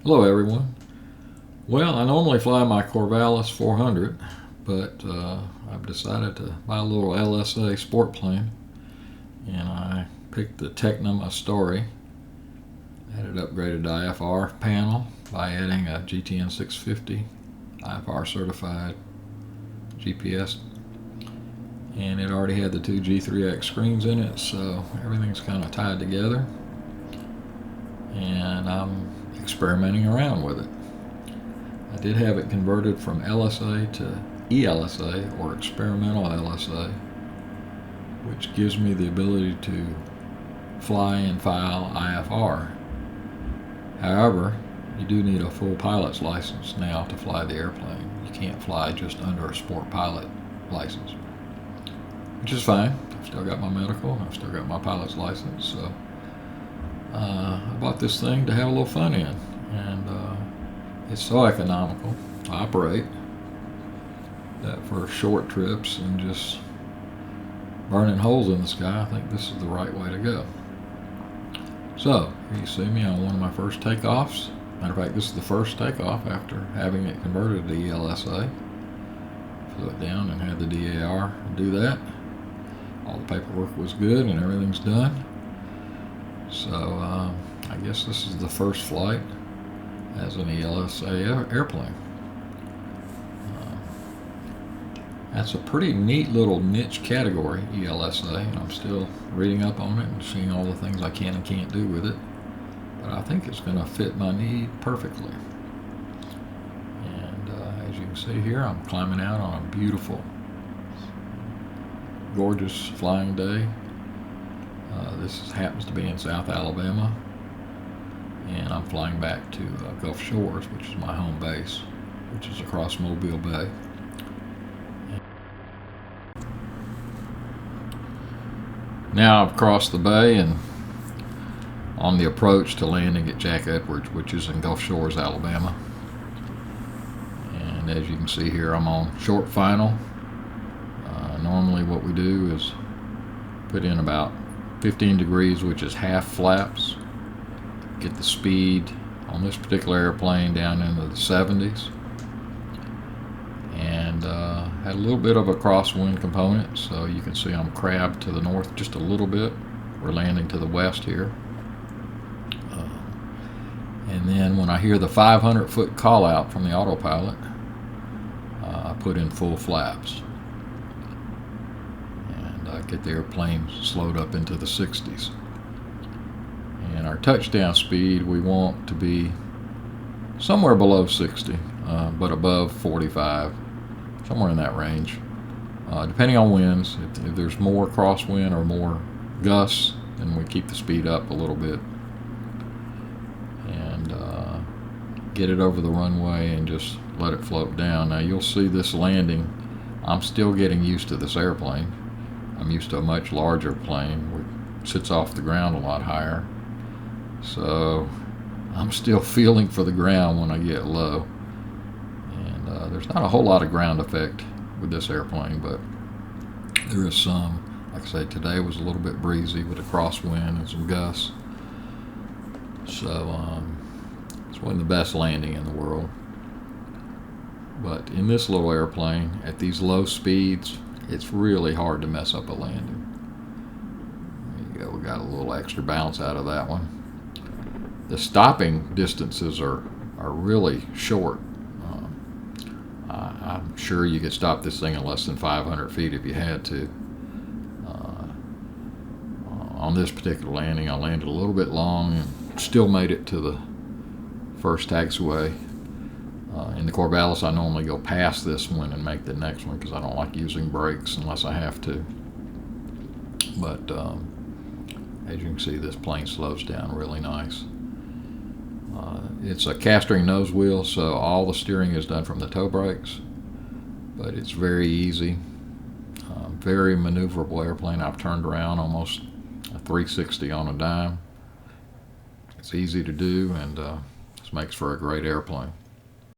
Hello everyone. Well, I normally fly my Corvallis 400, but I've decided to buy a little ELSA sport plane, and I picked the Tecnam Astore. Added upgraded IFR panel by adding a GTN-650 IFR certified GPS, and it already had the two G3X screens in it, so everything's kind of tied together, and I'm experimenting around with it. I did have it converted from LSA to ELSA, or experimental LSA, which gives me the ability to fly and file IFR. However, you do need a full pilot's license now to fly the airplane. You can't fly just under a sport pilot license, which is fine. I've still got my medical, I've still got my pilot's license, so I bought this thing to have a little fun in, and it's so economical to operate that for short trips and just burning holes in the sky, I think this is the right way to go. So, here you see me on one of my first takeoffs. Matter of fact, this is the first takeoff after having it converted to ELSA. Flew it down and had the DAR do that. All the paperwork was good and everything's done. So, I guess this is the first flight as an ELSA airplane. That's a pretty neat little niche category, ELSA, and I'm still reading up on it and seeing all the things I can and can't do with it. But I think it's going to fit my need perfectly. And as you can see here, I'm climbing out on a beautiful, gorgeous flying day. This happens to be in South Alabama, and I'm flying back to Gulf Shores, which is my home base, which is across Mobile Bay. Now I've crossed the bay and on the approach to landing at Jack Edwards, which is in Gulf Shores, Alabama. And as you can see here, I'm on short final. Normally what we do is put in about 15 degrees, which is half flaps. Get the speed on this particular airplane down into the 70s. And had a little bit of a crosswind component, so you can see I'm crabbed to the north just a little bit. We're landing to the west here. And then when I hear the 500-foot call out from the autopilot, I put in full flaps. And I get the airplane slowed up into the 60s. And our touchdown speed we want to be somewhere below 60, but above 45, somewhere in that range. Depending on winds, if there's more crosswind or more gusts, then we keep the speed up a little bit and get it over the runway and just let it float down. Now you'll see this landing, I'm still getting used to this airplane. I'm used to a much larger plane which sits off the ground a lot higher. So I'm still feeling for the ground when I get low. And there's not a whole lot of ground effect with this airplane, but there is some. Like I said, today was a little bit breezy with a crosswind and some gusts. So it's wasn't the best landing in the world. But in this little airplane, at these low speeds, it's really hard to mess up a landing. There you go, we got a little extra bounce out of that one. The stopping distances are really short. I'm sure you could stop this thing in less than 500 feet if you had to. On this particular landing, I landed a little bit long and still made it to the first taxiway. In the Corvallis, I normally go past this one and make the next one because I don't like using brakes unless I have to. But as you can see, this plane slows down really nice. It's a castering nose wheel, so all the steering is done from the toe brakes, but it's very easy. Very maneuverable airplane. I've turned around almost a 360 on a dime. It's easy to do, and this makes for a great airplane.